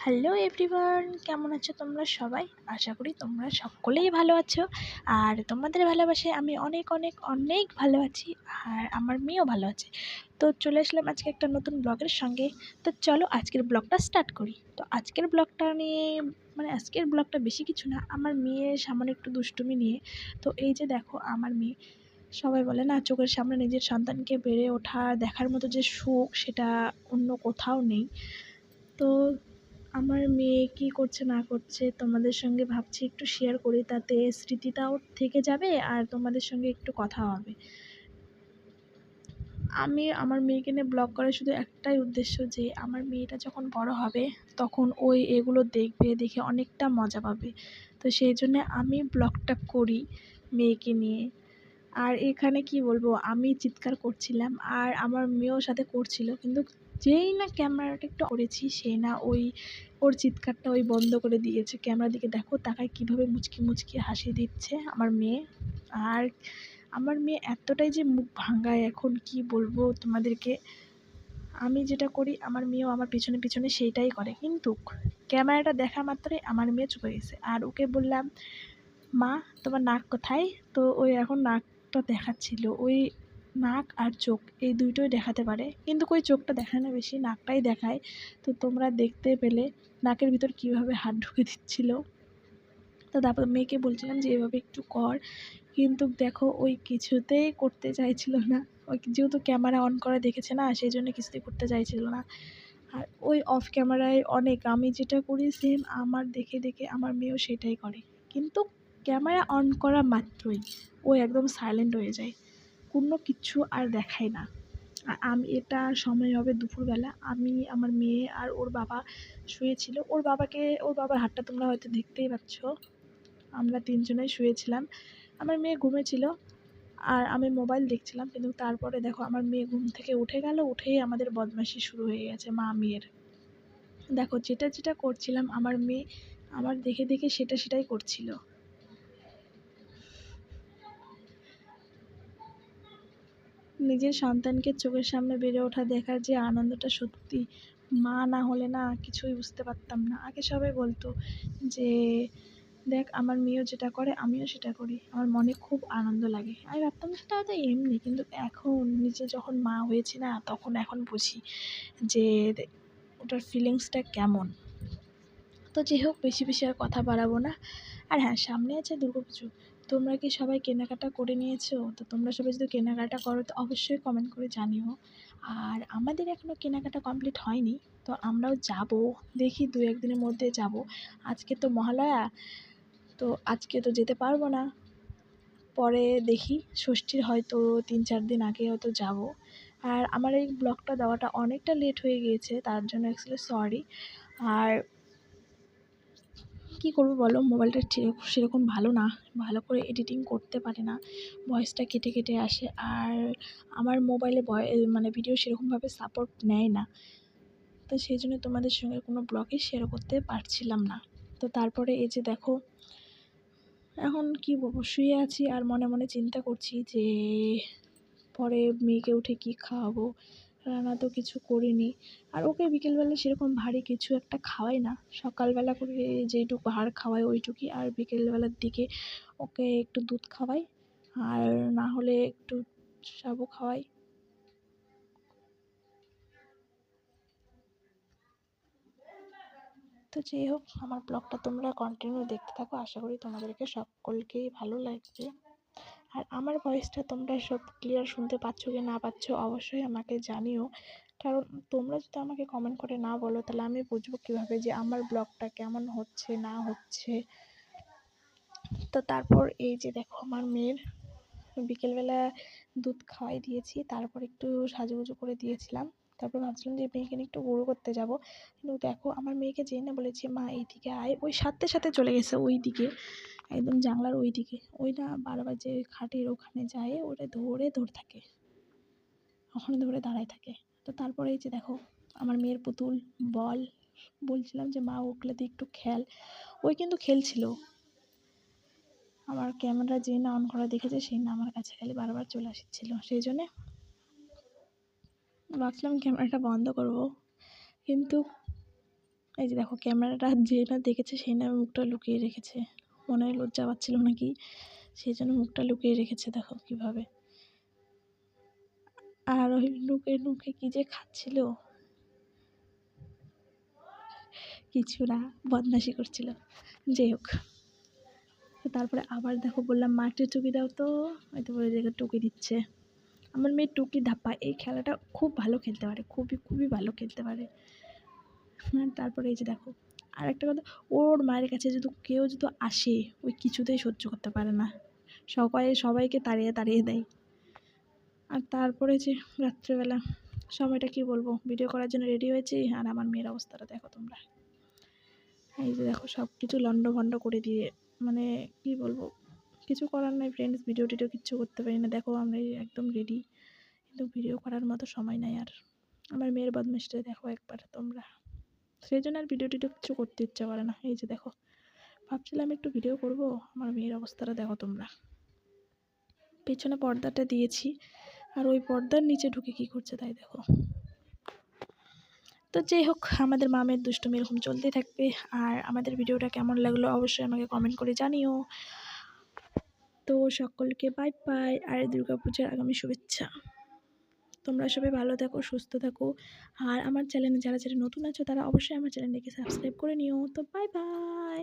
Hello everyone, কেমন আছো তোমরা সবাই? আশা করি তোমরা সকলেই ভালো আছো। আর তোমাদের ভালোবাসায় আমি অনেক অনেক অনেক ভালো আছি। আর আমার মেয়েও ভালো আছে। তো চলে আসলাম আজকে একটা নতুন ব্লগের সঙ্গে। তো চলো আজকের ব্লগটা স্টার্ট করি। তো আজকের ব্লগটা নিয়ে আজকের ব্লগটা বেশি কিছু না, আমার মেয়ের সামান্য একটু দুষ্টুমি নিয়ে। তো এই যে দেখো আমার মেয়ে, সবাই বলে না চোখের সামনে নিজের সন্তানকে বেড়ে ওঠা দেখার মতো যে সুখ সেটা অন্য কোথাও নেই। তো আমার মেয়ে কী করছে না করছে তোমাদের সঙ্গে ভাবছি একটু শেয়ার করি, তাতে স্মৃতিটাও থেকে যাবে আর তোমাদের সঙ্গে একটু কথা হবে। আমি আমার মেয়েকে নিয়ে ব্লগ করার শুধু একটাই উদ্দেশ্য, যে আমার মেয়েটা যখন বড় হবে তখন ওই এগুলো দেখবে, দেখে অনেকটা মজা পাবে। তো সেই জন্যে আমি ব্লগটা করি মেয়েকে নিয়ে। আর এখানে কি বলবো, আমি চিৎকার করছিলাম আর আমার মেয়েও সাথে করছিল, কিন্তু যেই না ক্যামেরাটা একটু করেছি সেই না ওর চিৎকারটা বন্ধ করে দিয়েছে। ক্যামেরার দিকে দেখো তাকায় কীভাবে মুচকি মুচকি হাসি দিচ্ছে আমার মেয়ে। আর আমার মেয়ে এতটাই যে মুখ ভাঙায়, এখন কি বলবো তোমাদেরকে। আমি যেটা করি আমার মেয়েও আমার পিছনে পিছনে সেইটাই করে, কিন্তু ক্যামেরাটা দেখা মাত্রই আমার মেয়ে চুপে গেছে। আর ওকে বললাম, মা তোমার নাক কোথায়? তো এখন নাকটা দেখাচ্ছিল। নাক আর চোখ এই দুইটোই দেখাতে পারে, কিন্তু চোখটা দেখায় না, বেশি নাকটাই দেখায়। তো তোমরা দেখতে পেলে নাকের ভিতর কীভাবে হাত ঢুকে দিচ্ছিল। তো তারপর মেয়েকে বলছিলাম যে এভাবে একটু কর, কিন্তু দেখো কিছুতেই করতে চাইছিল না। যেহেতু ক্যামেরা অন করা দেখেছে না, সেই জন্য কিছুতেই করতে চাইছিল না। আর অফ ক্যামেরায় অনেক আমি যেটা করি সেম আমার দেখে দেখে আমার মেয়েও সেটাই করে, কিন্তু ক্যামেরা অন করা মাত্রই একদম সাইলেন্ট হয়ে যায়, কোনো কিচ্ছু আর দেখায় না। আমি এটা সময় হবে দুপুরবেলা, আমি আমার মেয়ে আর ওর বাবা শুয়েছিল। ওর বাবার হাতটা তোমরা হয়তো দেখতেই পাচ্ছ। আমরা তিনজনেই শুয়েছিলাম, আমার মেয়ে ঘুমিয়েছিল আর আমি মোবাইল দেখছিলাম। কিন্তু তারপরে দেখো আমার মেয়ে ঘুম থেকে উঠে গেল, উঠেই আমাদের বদমাইশি শুরু হয়ে গেছে মা মেয়ের। দেখো যেটা যেটা করছিলাম আমার মেয়ে আমার দেখে দেখে সেটাই করছিল। নিজের সন্তানকে চোখের সামনে বেড়ে ওঠা দেখার যে আনন্দটা, সত্যি মা না হলে না কিছুই বুঝতে পারতাম না। আগে সবাই বলতো যে দেখ আমার মেয়েও যেটা করে আমিও সেটা করি, আমার মনে খুব আনন্দ লাগে। আমি ভাবতাম সেটা হয়তো এমনি, কিন্তু এখন নিজে যখন মা হয়েছি না, তখন এখন বুঝি যে ওটার ফিলিংসটা কেমন। তো যাই হোক, বেশি বেশি আর কথা বাড়াবো না। আর হ্যাঁ, সামনে আছে দুর্গাপুজো। তোমরা কি সবাই কেনাকাটা করে নিয়েছো? তো তোমরা সবাই যদি কেনাকাটা করো তো অবশ্যই কমেন্ট করে জানিও। আর আমাদের এখনও কেনাকাটা কমপ্লিট হয়নি, তো আমরাও যাব, দেখি 2-1 দিনের মধ্যে যাব। আজকে তো মহালয়া, তো আজকে তো যেতে পারবো না, পরে দেখি ষষ্ঠীর হয়তো 3-4 দিন আগে হয়তো যাব। আর আমার এই ব্লগটা দেওয়াটা অনেকটা লেট হয়ে গিয়েছে, তার জন্য অ্যাকচুয়ালি সরি। আর কী করবো বলো, মোবাইলটা সেরকম ভালো না, ভালো করে এডিটিং করতে পারে না, ভয়েসটা কেটে কেটে আসে। আর আমার মোবাইলে ভিডিও সেরকমভাবে সাপোর্ট নেয় না, তো সেই জন্য তোমাদের সঙ্গে কোনো ব্লগই শেয়ার করতে পারছিলাম না। তো তারপরে এই যে দেখো এখন কী বলবো, শুয়ে আছি আর মনে মনে চিন্তা করছি যে পরে মেয়েকে উঠে কী খাওয়াবো। রান্না তো কিছু করিনি, আর ওকে বিকেলবেলা সেরকম ভারী কিছু একটা খাওয়াই না। সকালবেলা করে যেইটুকু ভাত খাওয়াই ওইটুকুই, আর বিকেলবেলার দিকে ওকে একটু দুধ খাওয়াই, আর না হলে একটু সাবু খাওয়াই। তো যাই হোক, আমার ব্লগটা তোমরা কন্টিনিউ দেখতে থাকো, আশা করি তোমাদেরকে সকলকেই ভালো লাগবে। আর আমার ভয়েসটা তোমরা সব ক্লিয়ার শুনতে পাচ্ছ কি না পাচ্ছ অবশ্যই আমাকে জানিও, কারণ তোমরা যদি আমাকে কমেন্ট করে না বলো তাহলে আমি বুঝবো কীভাবে যে আমার ব্লগটা কেমন হচ্ছে না হচ্ছে। তো তারপর এই যে দেখো আমার মেয়ের বিকেলবেলা দুধ খাওয়াই দিয়েছি, তারপর একটু সাজুগুজু করে দিয়েছিলাম। তারপর ভাবছিলাম যে মেয়েকে নিয়ে একটু গুঁড়ো করতে যাব, কিন্তু দেখো আমার মেয়েকে যেই না বলেছি মা এইদিকে আয়, সাথে সাথে চলে গেছে ওই দিকে, একদম জানলার ওই দিকে। না বারবার যে খাটের ওখানে যায় ওটা ধরে থাকে, ওখানে ধরে দাঁড়ায় থাকে। তো তারপরে এই যে দেখো আমার মেয়ের পুতুল বল, বলছিলাম যে মা ওগুলো দিয়ে একটু খেল, কিন্তু খেলছিল। আমার ক্যামেরা যে না অন করা দেখেছে সেই না আমার কাছে খালি বারবার চলে আসছিল, সেই জন্যে ভাবছিলাম ক্যামেরাটা বন্ধ করব, কিন্তু এই যে দেখো ক্যামেরাটা যে না দেখেছে সেই না মুখটা লুকিয়ে রেখেছে, মনে হয় লজ্জা পাচ্ছিল নাকি সেই জন্য মুখটা লুকিয়ে রেখেছে, দেখো কিভাবে। আর ওই লুকে লুকে কি যে খাচ্ছিল, কিছু না, বদমাশি করছিল। যাই হোক, তো তারপরে আবার দেখো বললাম মা একটু টুকি দাও, তো হয়তো বলে দেখে টুকি দিচ্ছে। আমার মেয়ে টুকি ধাপ্পা এই খেলাটা খুব ভালো খেলতে পারে, খুবই খুবই ভালো খেলতে পারে। তারপরে এই যে দেখো আর একটা কথা, ওর মায়ের কাছে যদি কেউ যদি আসে ওই কিছুতেই সহ্য করতে পারে না, সবাইকে তাড়িয়ে তাড়িয়ে দেয়। আর তারপরে যে রাত্রেবেলা সময়টা কি বলবো, ভিডিও করার জন্য রেডি হয়েছি আর আমার মেয়ের অবস্থাটা দেখো তোমরা। এই যে দেখো সব কিছু লন্ডভন্ড করে দিয়ে, মানে কি বলবো, কিছু করার নাই ফ্রেন্ডস, ভিডিও টিডিও কিচ্ছু করতে পারি না। দেখো আমরা একদম রেডি, কিন্তু ভিডিও করার মতো সময় নাই আর। আমার মেয়ের বদমাইশটা দেখো একবার তোমরা, সেই জন্য আর ভিডিও টিডিও কিছু করতে ইচ্ছা করে না। এই যে দেখো ভাবছিলাম একটু ভিডিও করব, আমার মেয়ের অবস্থাটা দেখো তোমরা। পেছনে পর্দাটা দিয়েছি আর ওই পর্দার নিচে ঢুকে কি করছে তাই দেখো। তো যাই হোক, আমাদের মামের দুষ্টুমি এরকম চলতেই থাকবে। আর আমাদের ভিডিওটা কেমন লাগলো অবশ্যই আমাকে কমেন্ট করে জানিও। তো সকলকে বাই বাই, আর দুর্গাপূজার আগামী শুভেচ্ছা। তোমরা সবাই ভালো থাকো, সুস্থ থাকো। আর আমার চ্যানেলে যারা যারা নতুন আছো তারা অবশ্যই আমার চ্যানেলটিকে সাবস্ক্রাইব করে নিও। তো বাই বাই।